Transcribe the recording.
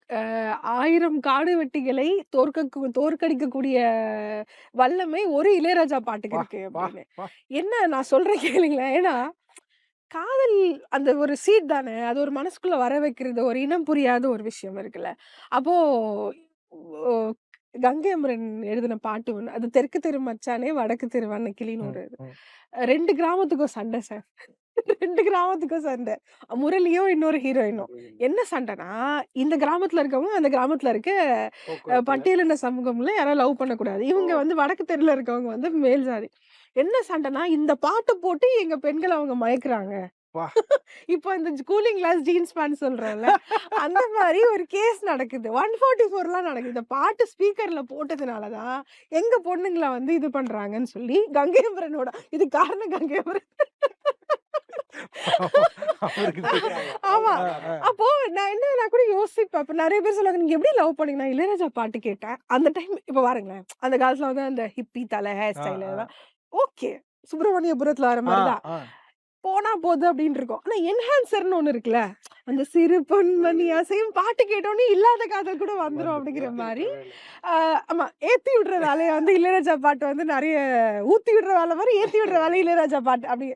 1000 காடு வெட்டிகளை தோற்கடிக்கக்கூடிய வல்லமை ஒரு இளையராஜா பாட்டுக்கு அப்பா! இருக்கு அப்பா! அப்படின்னு. அப்பா! என்ன நான் சொல்றேன் கேளுங்களேன். ஏன்னா, காதல் அந்த ஒரு சீட் தானே. அது ஒரு மனசுக்குள்ள வர வைக்கிறது ஒரு இனம் புரியாத ஒரு விஷயம் இருக்குல்ல. அப்போ ஓ கங்கை அமரன் எழுதின பாட்டு ஒண்ணு. அது தெற்கு தெரு மச்சானே வடக்கு தெரு வண்ணக்கிளின்னு ம், ஒரு இது. ம். 2 கிராமத்துக்கும் சண்டை சார். 2 கிராமத்துக்கும் சண்டை. முரளியும் இன்னொரு ஹீரோயினும். என்ன சண்டைன்னா, இந்த கிராமத்துல இருக்கவங்க, அந்த கிராமத்துல இருக்க போக்குவரத்துல. பட்டியலின சமூகம்ல யாரும் லவ் பண்ணக்கூடாது. ஓ! இவங்க வந்து வடக்கு தெருல இருக்கவங்க வந்து மேல் ஜாதி. என்ன சண்டைன்னா, இந்த பாட்ட போட்டு எங்க பெண்கள அவங்க மயக்குறாங்க. அப்பா! இப்போ இந்த கூலிங் கிளாஸ் ஜீன்ஸ் பேண்ட் சொல்றோம்ல, அந்த மாரி ஒரு கேஸ் நடக்குது. 144லாம் நடக்குது. இந்த பாட்டு ஸ்பீக்கர்ல போட்டதுனால தான், எங்க பொண்ணுங்கள வந்து இது பண்றாங்கன்னு சொல்லி, கங்கையமரனோட இதுக்கு காரணம் கங்கையமரன். அவருக்கு தெரியாம. ஆமா. ஆ, ஆ. அப்போ நான் கூட யோசிப்பேன். அப்ப நெறைய பேர் சொல்லுவாங்க, "நீங்க எப்படி லவ் பண்ணீங்க?" நான் இளையராஜா பாட்டு கேட்டேன். அந்த டைம் இப்ப பாருங்களேன், அந்த காலத்துல வந்து அந்த ஹிப்பி தல, ஹேர் ஆ, ஸ்டைல் ஆ. இதெல்லாம் ஓகே. சுப்பிரமணியபுரத்துல வர ஆ, மாரி தான். ஆ. போனா போது அப்படின்னு இருக்கும். ஆனா என்ஹான்சர்ன்னு ஒண்ணு இருக்குல்ல. அந்த சிறு பொன்மணி அசையும் பாட்டு கேட்டோனே இல்லாத காதல் கூட வந்துரும் அப்படிங்கிற ஏத்தி மாரி. விட்டுற வேலை. ஆ ஆமா. ஏத்தி விடுற வேலைய வந்து இளையராஜா பாட்டு வந்து நெறைய ஊத்தி விடுற வேல மாரி, ஏத்தி விடுற வேலை இளையராஜா பாட்டு. அப்படி